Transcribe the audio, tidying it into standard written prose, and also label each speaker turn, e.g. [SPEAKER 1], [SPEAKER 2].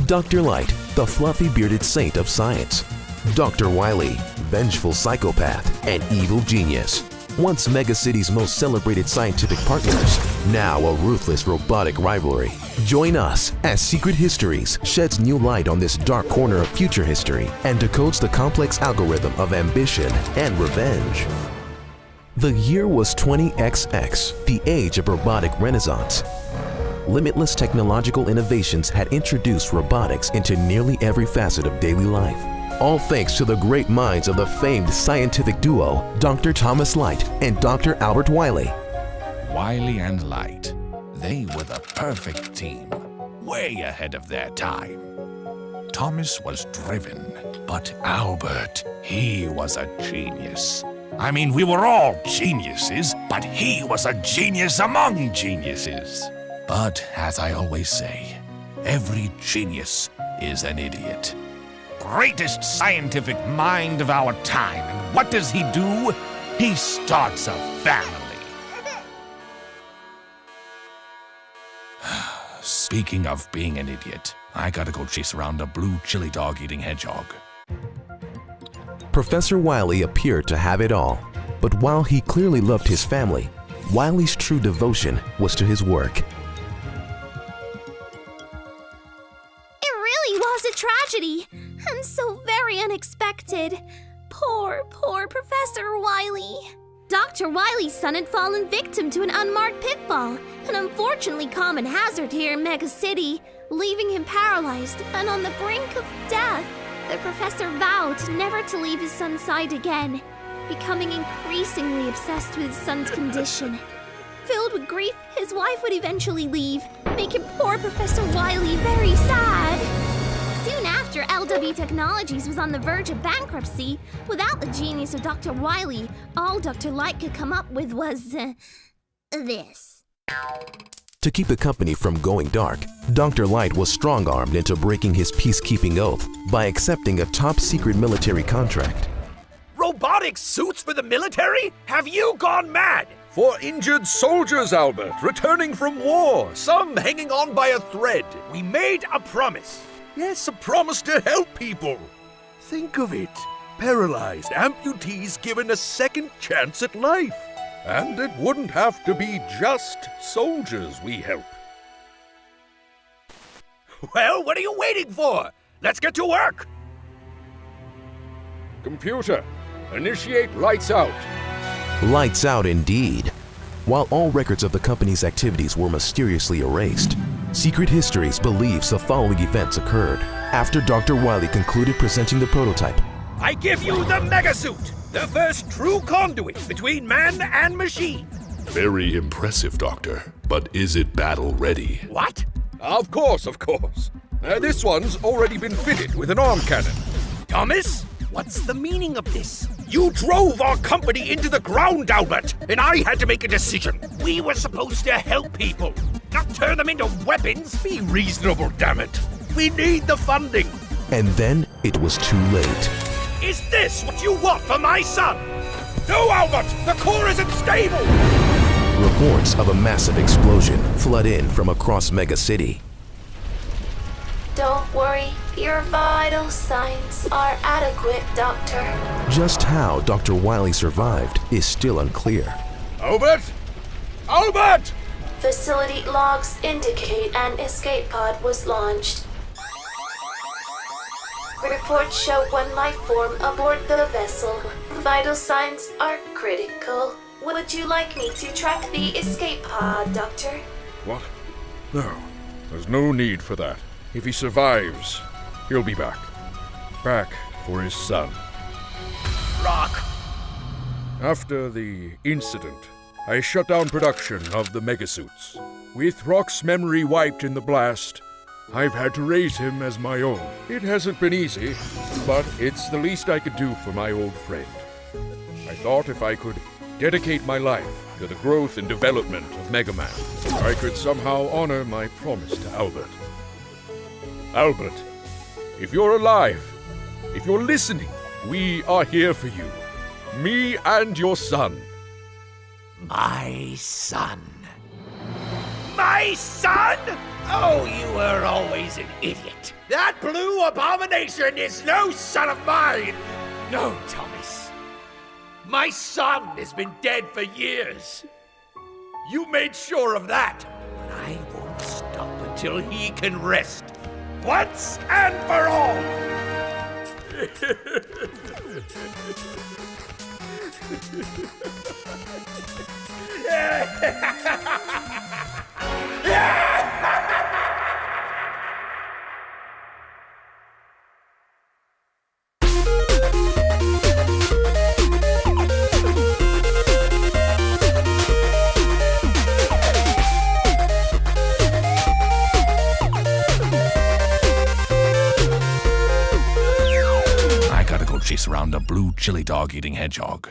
[SPEAKER 1] Dr. Light, the fluffy bearded saint of science. Dr. Wily, vengeful psychopath and evil genius. Once Megacity's most celebrated scientific partners, now a ruthless robotic rivalry. Join us as Secret Histories sheds new light on this dark corner of future history and decodes the complex algorithm of ambition and revenge. The year was 20XX, the age of robotic renaissance. Limitless technological innovations had introduced robotics into nearly every facet of daily life. All thanks to the great minds of the famed scientific duo, Dr. Thomas Light and Dr. Albert Wily.
[SPEAKER 2] Wily and Light, they were the perfect team, way ahead of their time. Thomas was driven, but Albert, he was a genius. I mean, we were all geniuses, but he was a genius among geniuses. But as I always say, every genius is an idiot. Greatest scientific mind of our time, and what does he do? He starts a family. Speaking of being an idiot, I gotta go chase around a blue chili dog-eating hedgehog.
[SPEAKER 1] Professor Wily appeared to have it all, but while he clearly loved his family, Wily's true devotion was to his work.
[SPEAKER 3] A tragedy, and so very unexpected. Poor Professor Wily. Dr. Wily's son had fallen victim to an unmarked pitfall, an unfortunately common hazard here in Mega City, leaving him paralyzed and on the brink of death. The professor vowed never to leave his son's side again, becoming increasingly obsessed with his son's condition. Filled with grief, his wife would eventually leave, making poor Professor Wily very sad. Soon after, LW Technologies was on the verge of bankruptcy. Without the genius of Dr. Wily, all Dr. Light could come up with was, this.
[SPEAKER 1] To keep the company from going dark, Dr. Light was strong-armed into breaking his peacekeeping oath by accepting a top-secret military contract.
[SPEAKER 4] Robotic suits for the military? Have you gone mad?
[SPEAKER 5] For injured soldiers, Albert, returning from war,
[SPEAKER 4] Some hanging on by a thread. We made a promise.
[SPEAKER 5] Yes, a promise to help people. Think of it. Paralyzed amputees given a second chance at life. And it wouldn't have to be just soldiers we help.
[SPEAKER 4] Well, what are you waiting for? Let's get to work.
[SPEAKER 5] Computer, initiate lights out.
[SPEAKER 1] Lights out indeed. While all records of the company's activities were mysteriously erased, Secret Histories believes the following events occurred after Dr. Wily concluded presenting the prototype.
[SPEAKER 4] I give you the Megasuit, the first true conduit between man and machine.
[SPEAKER 6] Very impressive, Doctor. But is it battle ready?
[SPEAKER 4] What?
[SPEAKER 5] Of course. This one's already been fitted with an arm cannon.
[SPEAKER 4] Thomas? What's the meaning of this? You drove our company into the ground, Albert, and I had to make a decision. We were supposed to help people, not turn them into weapons.
[SPEAKER 5] Be reasonable, damn it.
[SPEAKER 4] We need the funding.
[SPEAKER 1] And then it was too late.
[SPEAKER 4] Is this what you want for my son? No, Albert! The core isn't stable!
[SPEAKER 1] Reports of a massive explosion flood in from across Mega City.
[SPEAKER 7] Don't worry, your vital signs are adequate, Doctor.
[SPEAKER 1] Just how Dr. Wily survived is still unclear.
[SPEAKER 5] Albert! Albert!
[SPEAKER 7] Facility logs indicate an escape pod was launched. Reports show one life form aboard the vessel. Vital signs are critical. Would you like me to track the escape pod, Doctor?
[SPEAKER 5] What? No, there's no need for that. If he survives, he'll be back. Back for his son.
[SPEAKER 4] Rock!
[SPEAKER 5] After the incident, I shut down production of the Megasuits. With Rock's memory wiped in the blast, I've had to raise him as my own. It hasn't been easy, but it's the least I could do for my old friend. I thought if I could dedicate my life to the growth and development of Mega Man, I could somehow honor my promise to Albert. Albert, if you're alive, if you're listening, we are here for you. Me and your son.
[SPEAKER 4] My son? My son? Oh, you were always an idiot. That blue abomination is no son of mine. No, Thomas. My son has been dead for years. You made sure of that. But I won't stop until he can rest. Once and for all.
[SPEAKER 2] Chase around a blue chili dog eating hedgehog.